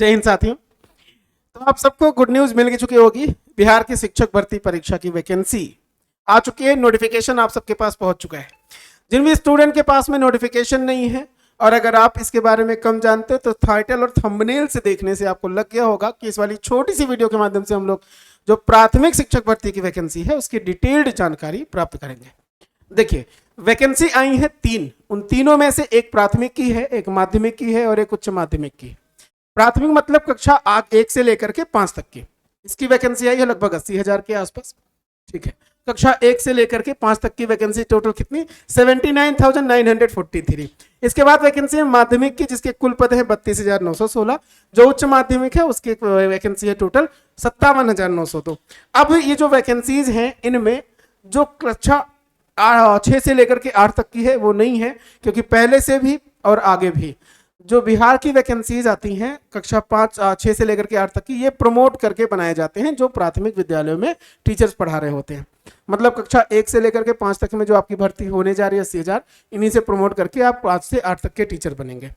जय हिंद साथियों। तो आप सबको गुड न्यूज मिल चुकी होगी। बिहार की शिक्षक भर्ती परीक्षा की वैकेंसी आ चुकी है, नोटिफिकेशन आप सबके पास पहुंच चुका है। जिन भी स्टूडेंट के पास में नोटिफिकेशन नहीं है और अगर आप इसके बारे में कम जानते हो तो टाइटल और थंबनेल से देखने से आपको लग गया होगा कि इस वाली छोटी सी वीडियो के माध्यम से हम लोग जो प्राथमिक शिक्षक भर्ती की वैकेंसी है उसकी डिटेल्ड जानकारी प्राप्त करेंगे। देखिए, वैकेंसी आई है 3, उन तीनों में से एक प्राथमिक की है, एक माध्यमिक की है और एक उच्च माध्यमिक की है। प्राथमिक मतलब कक्षा 1 से लेकर के 5 तक की, इसकी वैकेंसी आई है लगभग 80,000 के आसपास। ठीक है, कक्षा 1 से लेकर के 5 तक की वैकेंसी टोटल कितनी 79,943। इसके बाद वैकेंसी है माध्यमिक की जिसके कुल पद है 32,916। जो उच्च माध्यमिक है उसकी वैकेंसी है टोटल 57,902। अब ये जो वैकेंसीज हैं इनमें जो कक्षा 6 से लेकर के 8 तक की है वो नहीं है, क्योंकि पहले से भी और आगे भी जो बिहार की वैकेंसीज आती हैं कक्षा 6 से लेकर के 8 तक की, ये प्रमोट करके बनाए जाते हैं जो प्राथमिक विद्यालयों में टीचर्स पढ़ा रहे होते हैं। मतलब कक्षा 1 से लेकर के 5 तक में जो आपकी भर्ती होने जा रही है 80,000, इन्हीं से प्रमोट करके आप 5 से 8 तक के टीचर बनेंगे।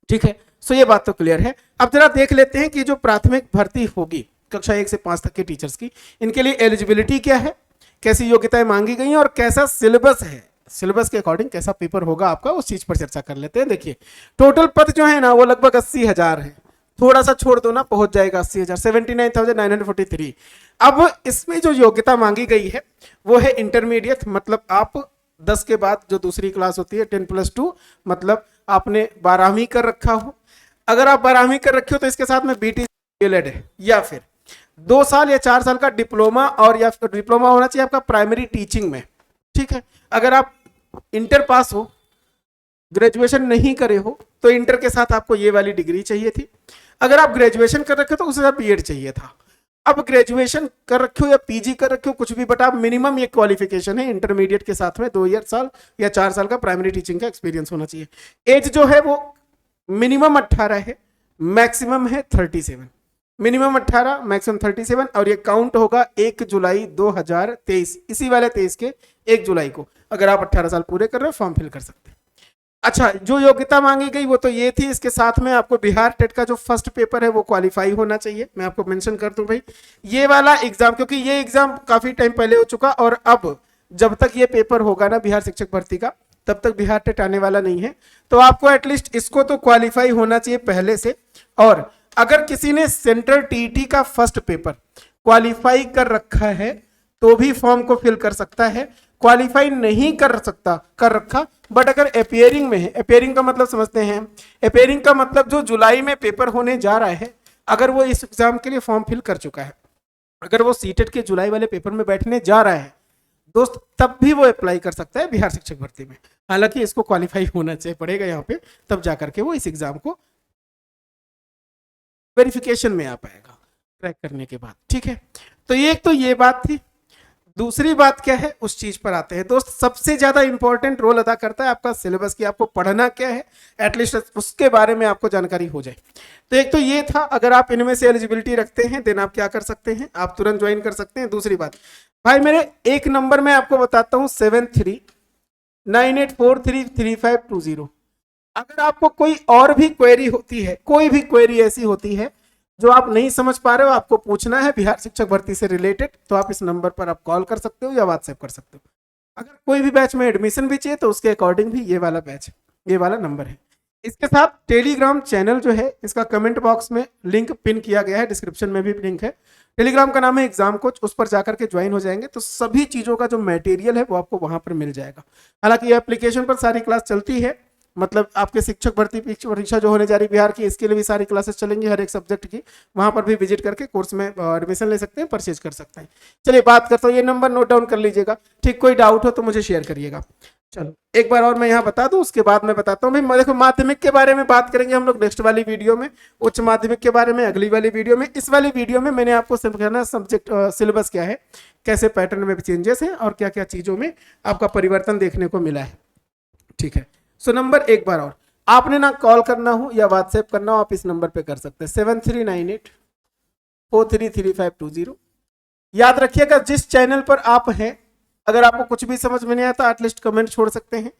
ठीक है, सो ये बात तो क्लियर है। अब जरा देख लेते हैं कि जो प्राथमिक भर्ती होगी कक्षा 1 से 5 तक के टीचर्स की, इनके लिए एलिजिबिलिटी क्या है, कैसी योग्यताएं मांगी गई हैं और कैसा सिलेबस है, सिलेबस के अकॉर्डिंग कैसा पेपर होगा आपका, उस चीज पर चर्चा कर लेते हैं। देखिए, टोटल पद जो है ना वो लगभग 80,000 है, थोड़ा सा छोड़ दो ना पहुंच जाएगा 80,000, 79,943। अब इसमें जो योग्यता मांगी गई है वो है इंटरमीडिएट, मतलब आप 10 के बाद जो दूसरी क्लास होती है 10+2, मतलब आपने 12वीं कर रखा हो। अगर आप 12वीं कर रखे हो तो इसके साथ में BT DLED है, या फिर 2 साल या 4 साल का डिप्लोमा, और या फिर डिप्लोमा होना चाहिए आपका प्राइमरी टीचिंग में। ठीक है, अगर आप इंटर पास हो, ग्रेजुएशन नहीं करे हो, तो इंटर के साथ आपको ये वाली डिग्री चाहिए थी। अगर आप ग्रेजुएशन कर रखे हो तो उसके साथ बीएड चाहिए था। अब ग्रेजुएशन कर रखे हो या पीजी कर रखे हो कुछ भी, बट आप मिनिमम ये क्वालिफिकेशन है इंटरमीडिएट के साथ में 2 साल या 4 साल का प्राइमरी टीचिंग का एक्सपीरियंस होना चाहिए। एज जो है वो मिनिमम 18 है, मैक्सिमम है 37। मिनिमम 18, मैक्सिमम 37, और ये काउंट होगा 1 जुलाई 2023, इसी वाले 23 के 1 जुलाई को। अगर आप 18 साल पूरे कर रहे हो फॉर्म फिल कर सकते हैं। अच्छा, जो योग्यता मांगी गई वो तो ये थी। इसके साथ में आपको बिहार टेट का जो फर्स्ट पेपर है वो क्वालिफाई होना चाहिए। मैं आपको मेंशन कर दूं भाई, ये वाला एग्जाम, क्योंकि ये एग्जाम काफी टाइम पहले हो चुका और अब जब तक ये पेपर होगा ना बिहार शिक्षक भर्ती का, तब तक बिहार टेट आने वाला नहीं है। तो आपको एटलीस्ट इसको तो क्वालिफाई होना चाहिए पहले से। और अगर किसी ने सेंट्रल टीईटी का फर्स्ट पेपर क्वालिफाई कर रखा है तो भी फॉर्म को फिल कर सकता है। क्वालिफाई नहीं कर रखा बट अगर अपियरिंग में है, अपियरिंग का मतलब समझते हैं, अपियरिंग का मतलब जो जुलाई में पेपर होने जा रहा है, अगर वो इस एग्जाम के लिए फॉर्म फिल कर चुका है, अगर वो सीटेट के जुलाई वाले पेपर में बैठने जा रहा है दोस्त, तब भी वो अप्लाई कर सकता है बिहार शिक्षक भर्ती में। हालांकि इसको क्वालिफाई होना चाहिए पड़ेगा यहाँ पे, तब जाकर के वो इस एग्जाम को वेरिफिकेशन में आ पाएगा क्रैक करने के बाद। ठीक है, तो ये बात थी। दूसरी बात क्या है उस चीज पर आते हैं दोस्त। सबसे ज्यादा इंपॉर्टेंट रोल अदा करता है आपका सिलेबस की, आपको पढ़ना क्या है, एटलीस्ट उसके बारे में आपको जानकारी हो जाए। तो एक तो ये था, अगर आप इनमें से एलिजिबिलिटी रखते हैं देन आप क्या कर सकते हैं, आप तुरंत ज्वाइन कर सकते हैं। दूसरी बात भाई, मेरे एक नंबर में आपको बताता हूं 7398433520। अगर आपको कोई और भी क्वेरी होती है, कोई भी क्वेरी ऐसी होती है जो आप नहीं समझ पा रहे हो, आपको पूछना है बिहार शिक्षक भर्ती से रिलेटेड, तो आप इस नंबर पर आप कॉल कर सकते हो या व्हाट्सएप कर सकते हो। अगर कोई भी बैच में एडमिशन भी चाहिए तो उसके अकॉर्डिंग भी ये वाला बैच, ये वाला नंबर है। इसके साथ टेलीग्राम चैनल जो है इसका कमेंट बॉक्स में लिंक पिन किया गया है, डिस्क्रिप्शन में भी लिंक है। टेलीग्राम का नाम है एग्जाम कोच, उस पर जाकर के ज्वाइन हो जाएंगे तो सभी चीजों का जो मटेरियल है वो आपको वहां पर मिल जाएगा। हालांकि ये एप्लीकेशन पर सारी क्लास चलती है, मतलब आपके शिक्षक भर्ती परीक्षा जो होने जा रही बिहार की, इसके लिए भी सारी क्लासेस चलेंगी हर एक सब्जेक्ट की। वहां पर भी विजिट करके कोर्स में एडमिशन ले सकते हैं, परचेज कर सकते हैं। चलिए बात करता हूँ, ये नंबर नोट डाउन कर लीजिएगा। ठीक, कोई डाउट हो तो मुझे शेयर करिएगा। चलो एक बार और मैं यहाँ बता दूं, उसके बाद मैं बताता हूँ। भाई देखो, माध्यमिक के बारे में बात करेंगे हम लोग नेक्स्ट वाली वीडियो में, उच्च माध्यमिक के बारे में अगली वाली वीडियो में। इस वाली वीडियो में मैंने आपको समझाना सब्जेक्ट सिलेबस क्या है, कैसे पैटर्न में चेंजेस हैं और क्या क्या चीजों में आपका परिवर्तन देखने को मिला है। ठीक है, सो नंबर एक बार और, आपने ना कॉल करना हो या व्हाट्सएप करना हो, आप इस नंबर पे कर सकते हैं 7398433520। याद रखिएगा जिस चैनल पर आप हैं, अगर आपको कुछ भी समझ में नहीं आता एटलीस्ट कमेंट छोड़ सकते हैं।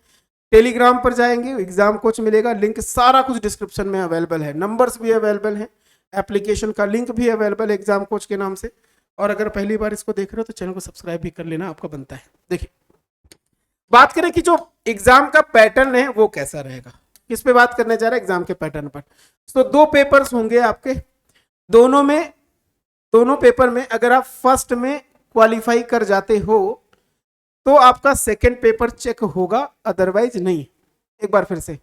टेलीग्राम पर जाएंगे, एग्जाम कोच मिलेगा, लिंक सारा कुछ डिस्क्रिप्शन में अवेलेबल है, नंबर्स भी अवेलेबल है। एप्लीकेशन का लिंक भी अवेलेबल है एग्जाम कोच के नाम से। और अगर पहली बार इसको देख रहे हो तो चैनल को सब्सक्राइब भी कर लेना, आपका बनता है। देखिए बात करें कि जो एग्जाम का पैटर्न है वो कैसा रहेगा, किस पे बात करने जा रहा है, एग्जाम के पैटर्न पर। तो 2 पेपर्स होंगे आपके, दोनों पेपर में अगर आप फर्स्ट में क्वालिफाई कर जाते हो तो आपका सेकंड पेपर चेक होगा, अदरवाइज नहीं। एक बार फिर से,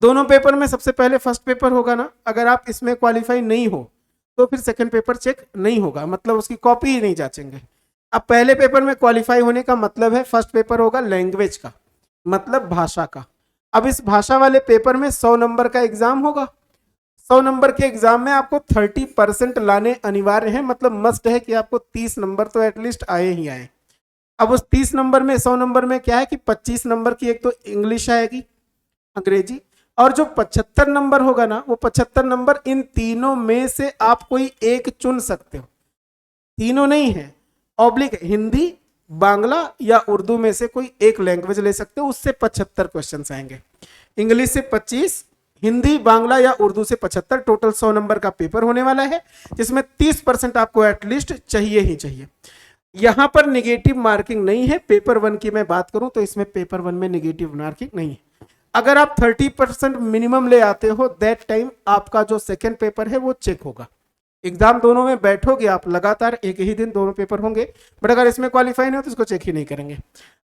दोनों पेपर में सबसे पहले फर्स्ट पेपर होगा ना, अगर आप इसमें क्वालिफाई नहीं हो तो फिर सेकंड पेपर चेक नहीं होगा, मतलब उसकी कॉपी ही नहीं जांचेंगे। अब पहले पेपर में क्वालिफाई होने का मतलब है फर्स्ट पेपर होगा लैंग्वेज का, मतलब भाषा का। अब इस भाषा वाले पेपर में 100 नंबर का एग्जाम होगा। 100 नंबर के एग्जाम में आपको 30% लाने अनिवार्य है, मतलब मस्ट है कि आपको 30 नंबर तो एटलीस्ट आए ही आए। अब उस 30 नंबर में 100 नंबर में क्या है कि 25 नंबर की एक तो इंग्लिश आएगी, अंग्रेजी, और जो 75 नंबर होगा ना, वो 75 नंबर इन तीनों में से आप कोई एक चुन सकते हो। तीनों नहीं है, ऑब्लिक, हिंदी, बांग्ला या उर्दू में से कोई एक लैंग्वेज ले सकते हो, उससे 75 क्वेश्चन आएंगे। इंग्लिश से 25, हिंदी, बांग्ला या उर्दू से 75, टोटल 100 नंबर का पेपर होने वाला है, जिसमें 30% आपको एटलीस्ट चाहिए ही चाहिए। यहां पर निगेटिव मार्किंग नहीं है। पेपर 1 की मैं बात करूं तो इसमें पेपर 1 में निगेटिव मार्किंग नहीं है। अगर आप 30% मिनिमम ले आते हो, दैट टाइम आपका जो सेकंड पेपर है वो चेक होगा। एग्जाम दोनों में बैठोगे आप लगातार, एक ही दिन दोनों पेपर होंगे, बट अगर इसमें क्वालिफाई नहीं हो तो इसको चेक ही नहीं करेंगे।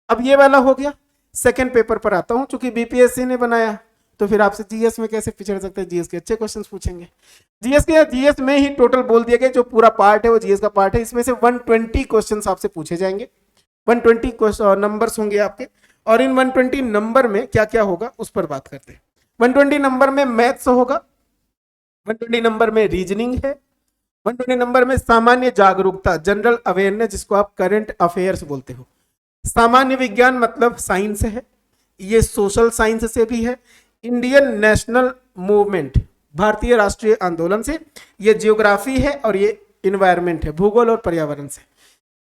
अब ये वाला हो गया। सेकंड पेपर पर आता हूं, चूंकि बीपीएससी ने बनाया तो फिर आपसे जीएस में कैसे पिछड़ सकते हैं, जीएस के अच्छे क्वेश्चन पूछेंगे। जीएस में ही टोटल बोल दिया गया, जो पूरा पार्ट है वो जीएस का पार्ट है, इसमें से 120 क्वेश्चन आपसे पूछे जाएंगे। 120 नंबर्स होंगे आपके, और इन 120 नंबर में क्या क्या होगा उस पर बात करते हैं। 120 नंबर में मैथ्स होगा, 120 नंबर में रीजनिंग है, 120 नंबर में सामान्य जागरूकता, जनरल अवेयरनेस, जिसको आप करंट अफेयर्स बोलते हो। सामान्य विज्ञान मतलब साइंस है, ये सोशल साइंस से भी है। इंडियन नेशनल मूवमेंट, भारतीय राष्ट्रीय आंदोलन से। ये जियोग्राफी है और ये इन्वायरमेंट है, भूगोल और पर्यावरण से।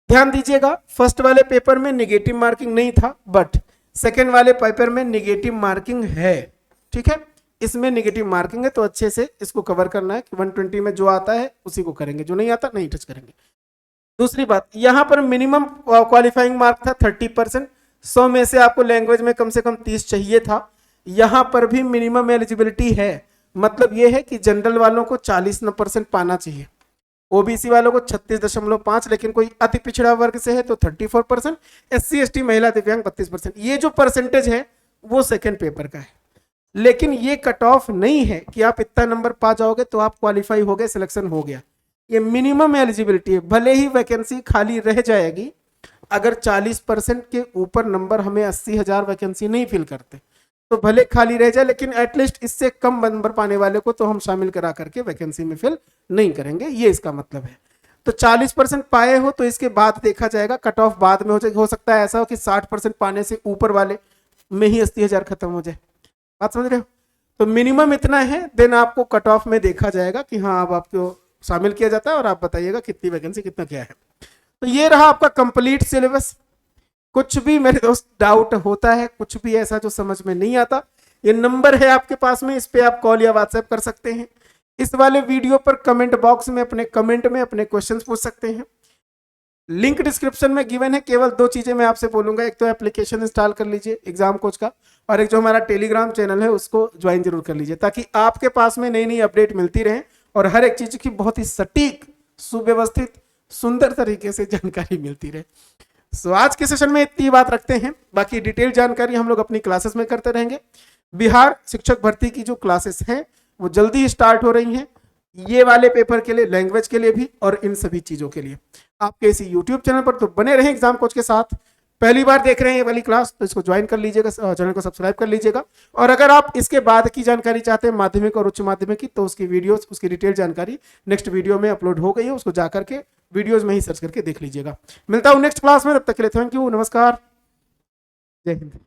ध्यान दीजिएगा, फर्स्ट वाले पेपर में निगेटिव मार्किंग नहीं था, बट सेकेंड वाले पेपर में निगेटिव मार्किंग है। ठीक है, इसमें निगेटिव मार्किंग है, तो अच्छे से इसको कवर करना है कि 120 में जो आता है उसी को करेंगे, जो नहीं आता नहीं टच करेंगे। दूसरी बात, यहां पर मिनिमम क्वालिफाइंग मार्क था 30%। 100 में से आपको लैंग्वेज में कम से कम 30 चाहिए था। यहां पर भी मिनिमम एलिजिबिलिटी है, मतलब यह है कि जनरल वालों को 40% पाना चाहिए, ओबीसी वालों को 36.5, लेकिन कोई अति पिछड़ा वर्ग से है तो 34%, एससी एसटी महिला दिव्यांग 32%। ये जो परसेंटेज है वो सेकंड पेपर का है, लेकिन ये कट ऑफ नहीं है कि आप इतना नंबर पा जाओगे तो आप क्वालिफाई हो गए, सिलेक्शन हो गया। ये मिनिमम एलिजिबिलिटी है। भले ही वैकेंसी खाली रह जाएगी, अगर 40% के ऊपर नंबर, हमें 80,000 वैकेंसी नहीं फिल करते तो भले खाली रह जाए, लेकिन एटलीस्ट इससे कम नंबर पाने वाले को तो हम शामिल करा करके वैकेंसी में फिल नहीं करेंगे, ये इसका मतलब है। तो 40% पाए हो तो इसके बाद देखा जाएगा, कट ऑफ बाद में हो सकता है ऐसा हो कि 60% पाने से ऊपर वाले में ही 80,000 खत्म हो जाए। बात समझ रहे हो? तो मिनिमम इतना है, देन आपको कट ऑफ में देखा जाएगा कि हाँ अब आपको शामिल किया जाता है, और आप बताइएगा कितनी वैकेंसी, कितना क्या है। तो ये रहा आपका कंप्लीट सिलेबस। कुछ भी मेरे दोस्त डाउट होता है, कुछ भी ऐसा जो समझ में नहीं आता, ये नंबर है आपके पास में, इस पे आप कॉल या व्हाट्सएप कर सकते हैं। इस वाले वीडियो पर कमेंट बॉक्स में अपने कमेंट में अपने क्वेश्चंस पूछ सकते हैं। लिंक डिस्क्रिप्शन में गिवन है। केवल 2 चीजें मैं आपसे बोलूंगा, एक तो एप्लीकेशन इंस्टॉल कर लीजिए एग्जाम कोच का, और एक जो हमारा टेलीग्राम चैनल है उसको ज्वाइन जरूर कर लीजिए, ताकि आपके पास में नई नई अपडेट मिलती रहे और हर एक चीज की बहुत ही सटीक, सुव्यवस्थित, सुंदर तरीके से जानकारी मिलती रहे। सो आज के सेशन में इतनी बात रखते हैं, बाकी डिटेल जानकारी हम लोग अपनी क्लासेस में करते रहेंगे। बिहार शिक्षक भर्ती की जो क्लासेस हैं वो जल्दी ही स्टार्ट हो रही हैं, ये वाले पेपर के लिए, लैंग्वेज के लिए भी, और इन सभी चीजों के लिए। आपके इसी यूट्यूब चैनल पर तो बने रहें एग्जाम कोच के साथ। पहली बार देख रहे हैं ये वाली क्लास तो इसको ज्वाइन कर लीजिएगा, चैनल को सब्सक्राइब कर लीजिएगा। और अगर आप इसके बाद की जानकारी चाहते हैं, माध्यमिक और उच्च माध्यमिक की, तो उसकी वीडियोस, उसकी डिटेल जानकारी नेक्स्ट वीडियो में अपलोड हो गई है, उसको जाकर के वीडियोस में ही सर्च करके देख लीजिएगा। मिलता हूं नेक्स्ट क्लास में, तब तक के लिए थैंक यू, नमस्कार, जय हिंद।